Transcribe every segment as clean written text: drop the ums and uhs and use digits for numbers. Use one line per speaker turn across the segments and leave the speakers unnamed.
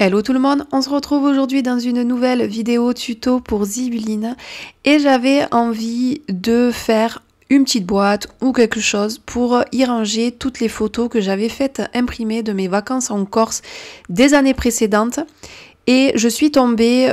Hello tout le monde, on se retrouve aujourd'hui dans une nouvelle vidéo tuto pour Zibeline et j'avais envie de faire une petite boîte ou quelque chose pour y ranger toutes les photos que j'avais faites imprimer de mes vacances en Corse des années précédentes et je suis tombée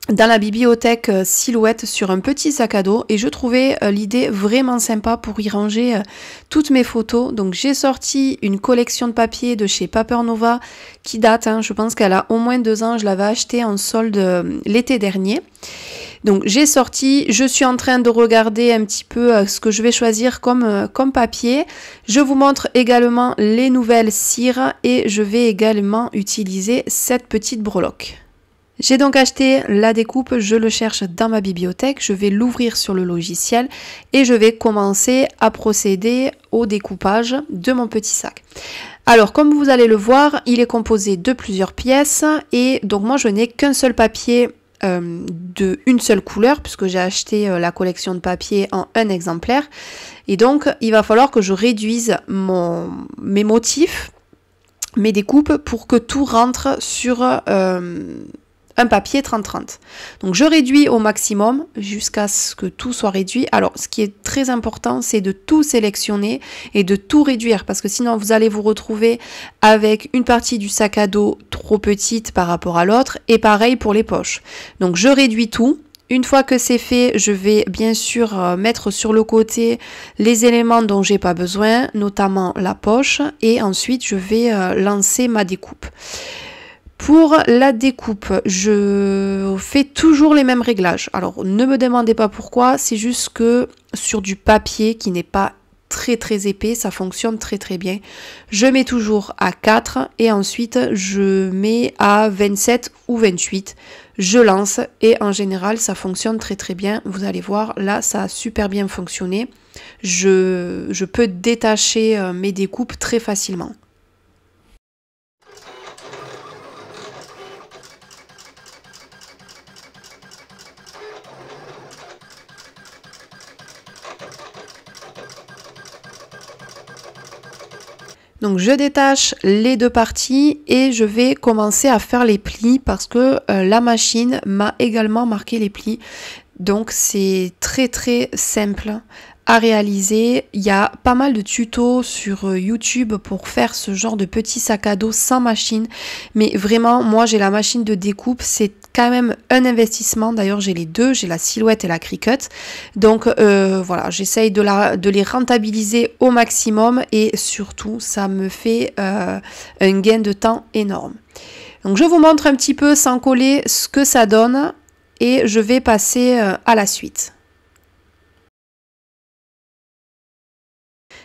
dans la bibliothèque Silhouette sur un petit sac à dos et je trouvais l'idée vraiment sympa pour y ranger toutes mes photos. Donc j'ai sorti une collection de papier de chez Paper Nova qui date, je pense qu'elle a au moins 2 ans, je l'avais achetée en solde l'été dernier. Donc j'ai sorti, je suis en train de regarder un petit peu ce que je vais choisir comme papier. Je vous montre également les nouvelles cires et je vais également utiliser cette petite breloque. J'ai donc acheté la découpe, je le cherche dans ma bibliothèque, je vais l'ouvrir sur le logiciel et je vais commencer à procéder au découpage de mon petit sac. Alors comme vous allez le voir, il est composé de plusieurs pièces et donc moi je n'ai qu'un seul papier de une seule couleur puisque j'ai acheté la collection de papier en un exemplaire et donc il va falloir que je réduise mes motifs, mes découpes pour que tout rentre sur un papier 30-30. Donc je réduis au maximum jusqu'à ce que tout soit réduit. Alors ce qui est très important, c'est de tout sélectionner et de tout réduire parce que sinon vous allez vous retrouver avec une partie du sac à dos trop petite par rapport à l'autre et pareil pour les poches. Donc je réduis tout. Une fois que c'est fait, je vais bien sûr mettre sur le côté les éléments dont j'ai pas besoin, notamment la poche, et ensuite je vais lancer ma découpe. Pour la découpe, je fais toujours les mêmes réglages. Alors ne me demandez pas pourquoi, c'est juste que sur du papier qui n'est pas très épais, ça fonctionne très bien. Je mets toujours à 4 et ensuite je mets à 27 ou 28. Je lance et en général ça fonctionne très bien. Vous allez voir, là ça a super bien fonctionné. Je peux détacher mes découpes très facilement. Donc je détache les deux parties et je vais commencer à faire les plis parce que la machine m'a également marqué les plis. Donc c'est très simple à réaliser. Il y a pas mal de tutos sur YouTube pour faire ce genre de petit sac à dos sans machine. Mais vraiment, moi j'ai la machine de découpe, c'est quand même un investissement. D'ailleurs j'ai les deux, j'ai la Silhouette et la Cricut. Donc voilà, j'essaye de les rentabiliser au maximum et surtout ça me fait un gain de temps énorme. Donc je vous montre un petit peu sans coller ce que ça donne et je vais passer à la suite.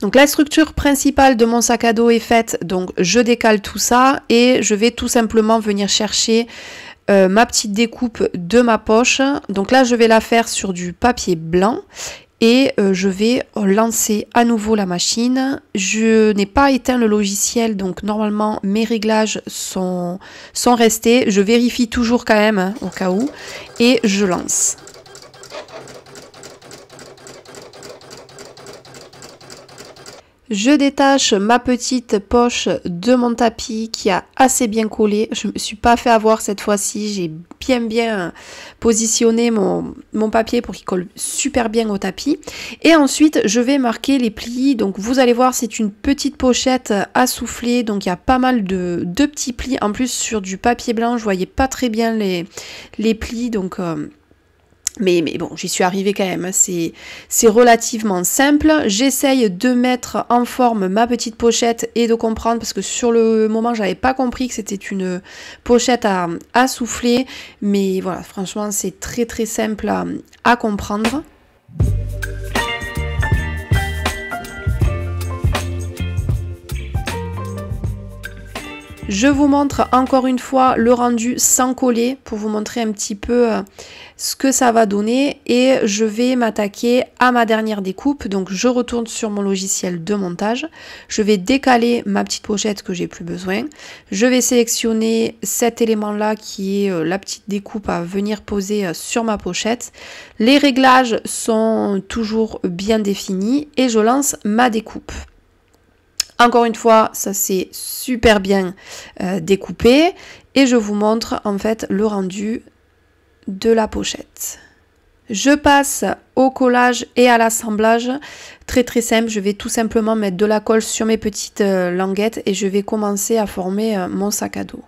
Donc la structure principale de mon sac à dos est faite, donc je décale tout ça et je vais tout simplement venir chercher ma petite découpe de ma poche. Donc là je vais la faire sur du papier blanc et je vais lancer à nouveau la machine. Je n'ai pas éteint le logiciel donc normalement mes réglages sont restés. Je vérifie toujours quand même au cas où et je lance. Je détache ma petite poche de mon tapis qui a assez bien collé. Je ne me suis pas fait avoir cette fois-ci. J'ai bien positionné mon papier pour qu'il colle super bien au tapis. Et ensuite, je vais marquer les plis. Donc vous allez voir, c'est une petite pochette à souffler. Donc il y a pas mal de petits plis. En plus, sur du papier blanc, je voyais pas très bien les plis. Donc... Mais bon, j'y suis arrivée quand même, c'est relativement simple. J'essaye de mettre en forme ma petite pochette et de comprendre, parce que sur le moment, j'avais pas compris que c'était une pochette à souffler. Mais voilà, franchement, c'est très simple à comprendre. Je vous montre encore une fois le rendu sans coller pour vous montrer un petit peu ce que ça va donner et je vais m'attaquer à ma dernière découpe. Donc je retourne sur mon logiciel de montage, je vais décaler ma petite pochette que j'ai plus besoin, je vais sélectionner cet élément là qui est la petite découpe à venir poser sur ma pochette. Les réglages sont toujours bien définis et je lance ma découpe. Encore une fois, ça s'est super bien découpé et je vous montre en fait le rendu de la pochette. Je passe au collage et à l'assemblage. Très très simple, je vais tout simplement mettre de la colle sur mes petites languettes et je vais commencer à former mon sac à dos.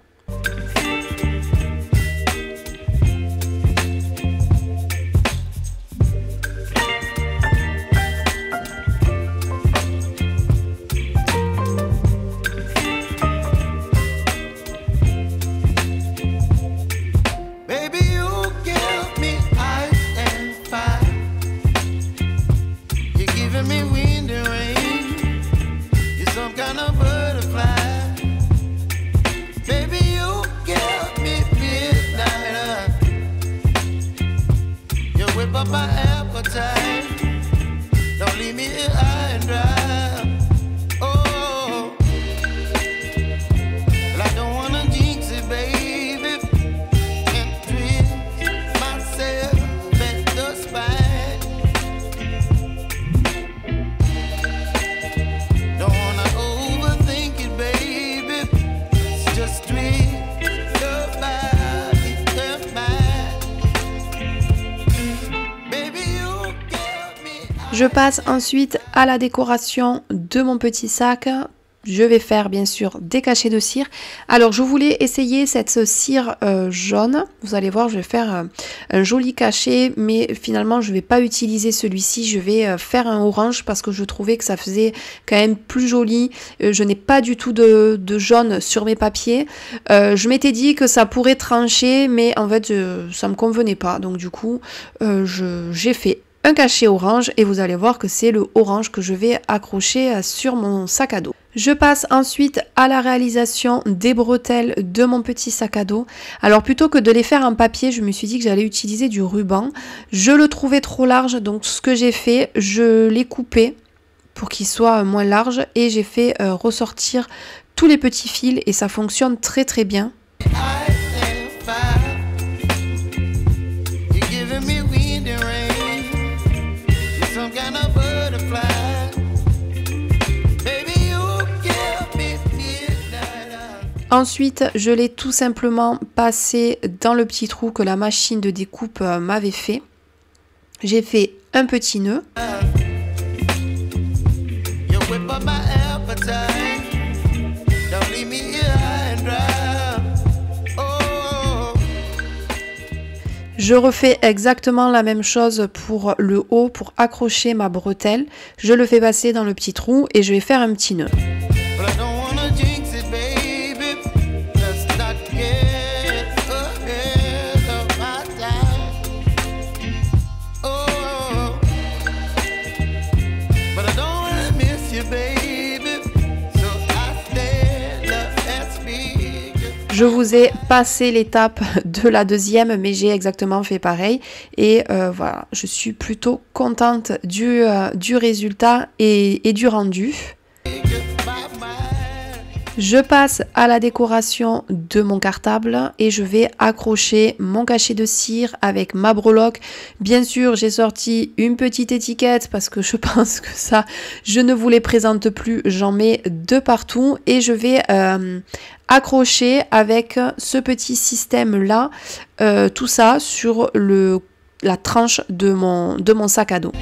Je passe ensuite à la décoration de mon petit sac. Je vais faire bien sûr des cachets de cire. Alors je voulais essayer cette cire jaune. Vous allez voir, je vais faire un joli cachet, mais finalement je ne vais pas utiliser celui-ci. Je vais faire un orange parce que je trouvais que ça faisait quand même plus joli. Je n'ai pas du tout de jaune sur mes papiers. Je m'étais dit que ça pourrait trancher, mais en fait ça ne me convenait pas. Donc du coup j'ai fait un cachet orange et vous allez voir que c'est le orange que je vais accrocher sur mon sac à dos. Je passe ensuite à la réalisation des bretelles de mon petit sac à dos. Alors plutôt que de les faire en papier, je me suis dit que j'allais utiliser du ruban. Je le trouvais trop large, donc ce que j'ai fait, je l'ai coupé pour qu'il soit moins large et j'ai fait ressortir tous les petits fils et ça fonctionne très très bien. Ensuite, je l'ai tout simplement passé dans le petit trou que la machine de découpe m'avait fait. J'ai fait un petit nœud. Je refais exactement la même chose pour le haut, pour accrocher ma bretelle. Je le fais passer dans le petit trou et je vais faire un petit nœud. Je vous ai passé l'étape de la deuxième, mais j'ai exactement fait pareil. Et voilà, je suis plutôt contente du résultat et du rendu. Je passe à la décoration de mon cartable et je vais accrocher mon cachet de cire avec ma breloque. Bien sûr, j'ai sorti une petite étiquette parce que je pense que ça, je ne vous les présente plus. J'en mets de partout et je vais accrocher avec ce petit système-là, tout ça sur la tranche de mon sac à dos.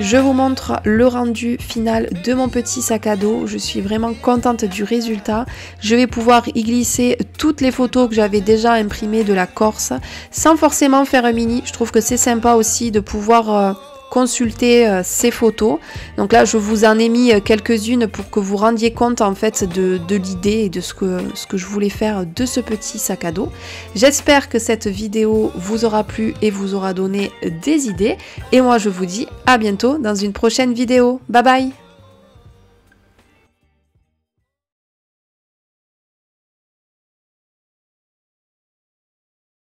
je vous montre le rendu final de mon petit sac à dos. Je suis vraiment contente du résultat. Je vais pouvoir y glisser toutes les photos que j'avais déjà imprimées de la Corse sans forcément faire un mini. Je trouve que c'est sympa aussi de pouvoir consulter ces photos. Donc là je vous en ai mis quelques-unes pour que vous rendiez compte en fait de l'idée et de ce que je voulais faire de ce petit sac à dos. J'espère que cette vidéo vous aura plu et vous aura donné des idées, et moi je vous dis à bientôt dans une prochaine vidéo. Bye bye.